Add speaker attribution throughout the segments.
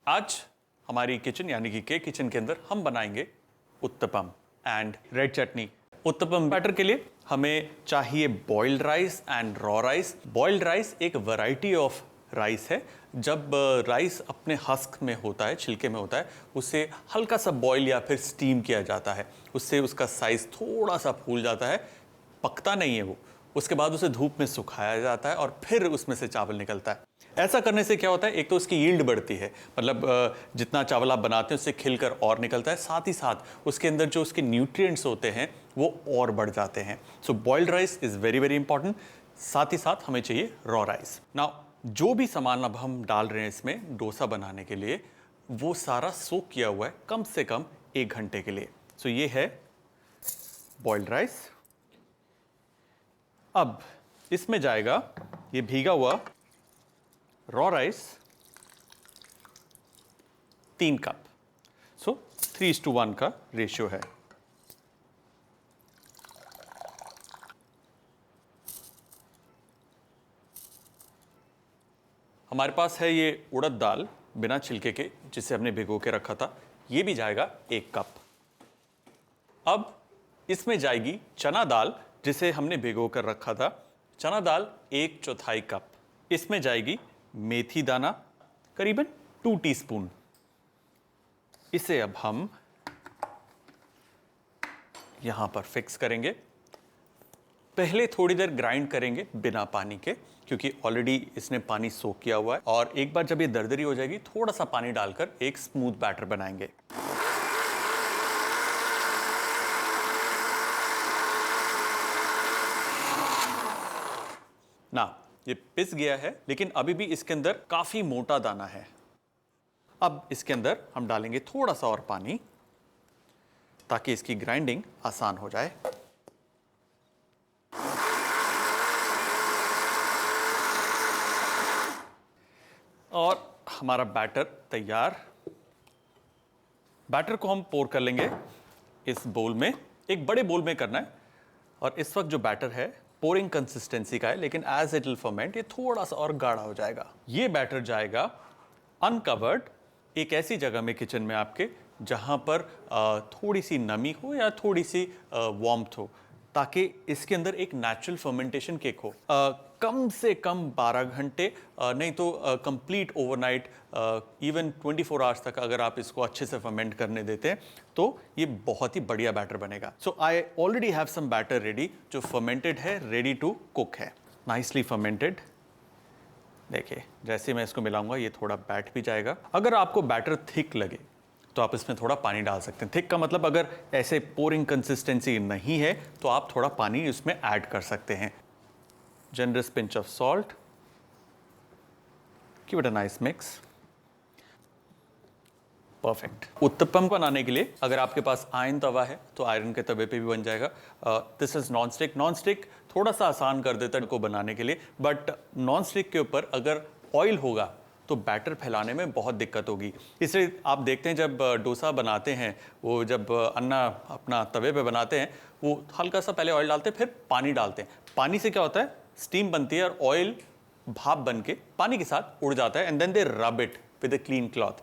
Speaker 1: आज हमारी किचन यानी कि के किचन के अंदर हम बनाएंगे uttapam and red chutney. Uttapam batter के लिए हमें चाहिए boiled rice and raw rice. Boiled rice एक वैरायटी ऑफ राइस है। जब राइस अपने हस्क में होता है, छिलके में होता है, उसे हल्का सा बॉईल या फिर स्टीम किया जाता है। उससे उसका साइज थोड़ा सा फूल जाता है, पकता नहीं है वो। उसके बाद उसे धूप में सुखाया जाता है और फिर उसमें से चावल निकलता है। ऐसा करने से क्या होता है, एक तो उसकी यील्ड बढ़ती है, मतलब जितना चावल आप बनाते हैं उससे खिलकर और निकलता है, साथ ही साथ उसके अंदर जो उसके न्यूट्रिएंट्स होते हैं वो और बढ़ जाते हैं। So boiled rice is very very important. साथ ही साथ हमें चाहिए रॉ राइस। नाउ जो भी सामान अब हम डाल रहे हैं इसमें डोसा बनाने के लिए, वो सारा सोक किया हुआ है कम से कम 1 घंटे के लिए। सो ये है बॉइल्ड राइस। अब इसमें जाएगा ये भीगा हुआ रॉ राइस 3 कप। सो 3:1 का रेशियो है। हमारे पास है ये उड़द दाल बिना छिलके के, जिसे हमने भिगो के रखा था, ये भी जाएगा 1 कप। अब इसमें जाएगी चना दाल जिसे हमने भिगो कर रखा था, चना दाल 1/4 कप। इसमें जाएगी मेथी दाना करीबन 2 टीस्पून। इसे अब हम यहां पर फिक्स करेंगे। पहले थोड़ी देर ग्राइंड करेंगे बिना पानी के, क्योंकि ऑलरेडी इसने पानी सोक किया हुआ है। और एक बार जब ये दरदरी हो जाएगी, थोड़ा सा पानी डालकर एक स्मूथ बैटर बनाएंगे। ना ये पिस गया है, लेकिन अभी भी इसके अंदर काफी मोटा दाना है। अब इसके अंदर हम डालेंगे थोड़ा सा और पानी ताकि इसकी ग्राइंडिंग आसान हो जाए। और हमारा बैटर तैयार। बैटर को हम पोर कर लेंगे इस बोल में। एक बड़े बोल में करना है। और इस वक्त जो बैटर है पोरिंग कंसिस्टेंसी का है, लेकिन एज इट विल फर्मेंट ये थोड़ा सा और गाढ़ा हो जाएगा। ये बैटर जाएगा अनकवर्ड एक ऐसी जगह में किचन में आपके, जहां पर थोड़ी सी नमी हो या थोड़ी सी वार्मथ हो, ताकि इसके अंदर एक नेचुरल फर्मेंटेशन केक हो। कम से कम 12 घंटे, नहीं तो कंप्लीट ओवरनाइट, इवन 24 आवर्स तक अगर आप इसको अच्छे से फर्मेंट करने देते हैं तो ये बहुत ही बढ़िया बैटर बनेगा। So I already have some batter ready, जो फर्मेंटेड है, रेडी टू कुक है, नाइसली फर्मेंटेड। देखिए जैसे मैं इसको मिलाऊंगा ये थोड़ा बैठ भी जाएगा। अगर आपको बैटर थिक लगे तो आप इसमें थोड़ा पानी डाल सकते हैं। थिक का मतलब अगर ऐसे पोरिंग कंसिस्टेंसी नहीं है तो आप थोड़ा पानी इसमें ऐड कर सकते हैं। Generous pinch of salt, give it a nice mix. Perfect. Uttapam बनाने के लिए अगर आपके पास आयरन तवा है तो आयरन के तवे पे भी बन जाएगा। This is non stick. Non stick थोड़ा सा आसान कर देता है को बनाने के लिए, बट नॉन स्टिक के ऊपर अगर ऑयल होगा तो बैटर फैलाने में बहुत दिक्कत होगी। इसलिए आप देखते हैं जब डोसा बनाते हैं, वो जब अन्ना अपना तवे पे बनाते हैं, वो हल्का सा पहले ऑयल डालते हैं फिर पानी डालते हैं। पानी से क्या होता है, स्टीम बनती है और ऑयल भाप बन के पानी के साथ उड़ जाता है, and then they rub it with a clean cloth.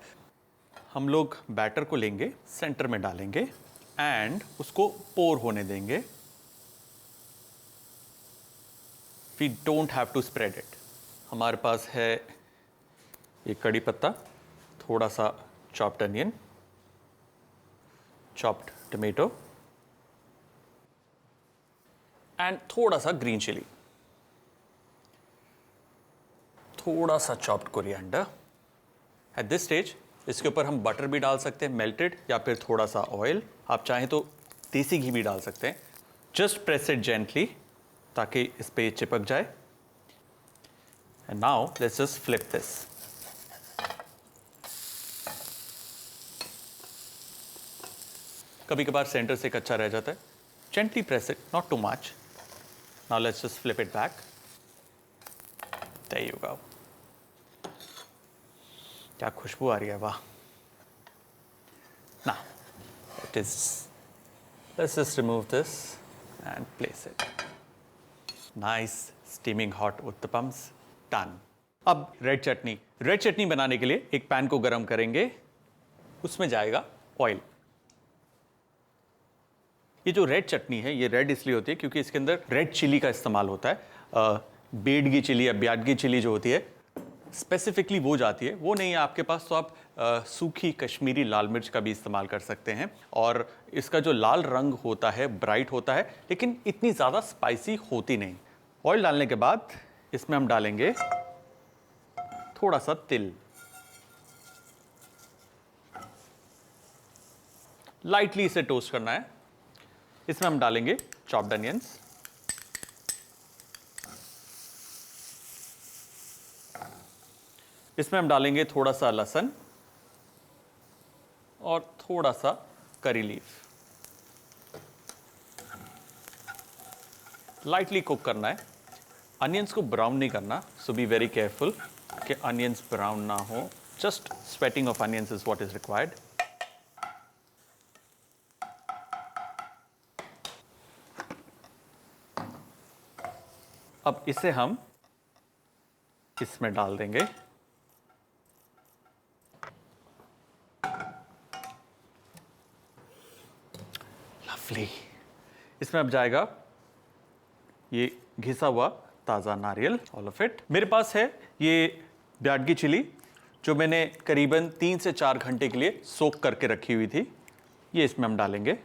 Speaker 1: हम लोग बैटर को लेंगे, सेंटर में डालेंगे एंड उसको पोर होने देंगे। We don't have to spread it. हमारे पास है ये कड़ी पत्ता, थोड़ा सा chopped onion, chopped tomato and थोड़ा सा ग्रीन चिली, थोड़ा सा chopped coriander. At this stage इसके ऊपर हम बटर भी डाल सकते हैं मेल्टेड, या फिर थोड़ा सा ऑयल। आप चाहें तो देसी घी भी डाल सकते हैं। जस्ट प्रेस इट जेंटली ताकि इस पे चिपक जाए। And now let's just flip this. कभी कभार सेंटर से कच्चा रह जाता है। Gently press it, not too much. Now let's just flip it back. There you go. क्या खुशबू आ रही है, वाह। Now it is, let's just remove this and place it. Nice steaming hot uttapams done. अब रेड चटनी बनाने के लिए एक पैन को गर्म करेंगे, उसमें जाएगा ऑयल। ये जो रेड चटनी है ये रेड इसलिए होती है क्योंकि इसके अंदर रेड चिली का इस्तेमाल होता है। बेडगी चिली या ब्याडगी चिली जो होती है स्पेसिफिकली वो जाती है, वो नहीं है आपके पास तो आप सूखी कश्मीरी लाल मिर्च का भी इस्तेमाल कर सकते हैं। और इसका जो लाल रंग होता है ब्राइट होता है, लेकिन इतनी ज़्यादा स्पाइसी होती नहीं। ऑयल डालने के बाद इसमें हम डालेंगे थोड़ा सा तिल, लाइटली इसे टोस्ट करना है। इसमें हम डालेंगे चॉप्ड अनियंस, इसमें हम डालेंगे थोड़ा सा लहसुन और थोड़ा सा करी लीफ। लाइटली कुक करना है, अनियंस को ब्राउन नहीं करना, सो बी वेरी केयरफुल कि अनियंस ब्राउन ना हो। Just sweating of onions is what is required. अब इसे हम इसमें डाल देंगे। लवली। इसमें अब जाएगा ये घिसा हुआ ताज़ा नारियल, ऑल ऑफ इट। मेरे पास है ये ब्याडगी चिली जो मैंने करीबन 3 से 4 घंटे के लिए सोक करके रखी हुई थी, ये इसमें हम डालेंगे।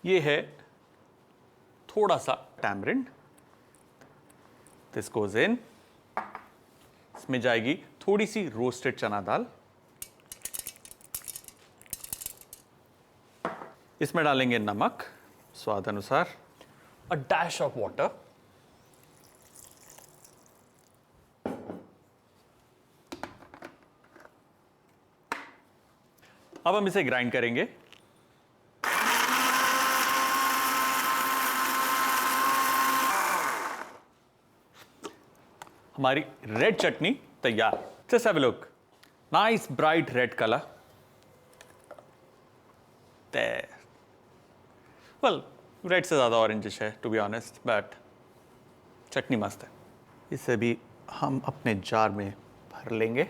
Speaker 1: ये है थोड़ा सा टैमरिंड, दिस गोज इन। इसमें जाएगी थोड़ी सी रोस्टेड चना दाल, इसमें डालेंगे नमक स्वाद अनुसार, अ डैश ऑफ वाटर, अब हम इसे ग्राइंड करेंगे। हमारी रेड चटनी तैयार। Just have a look, nice bright red colour. Well, red से ज़्यादा ऑरेंजिश है टू बी ऑनेस्ट, बट चटनी मस्त है। इसे भी हम अपने जार में भर लेंगे।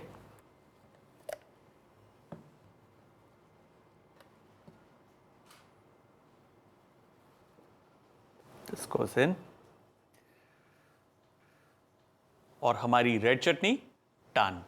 Speaker 1: दिस गोस इन। और हमारी रेड चटनी डन।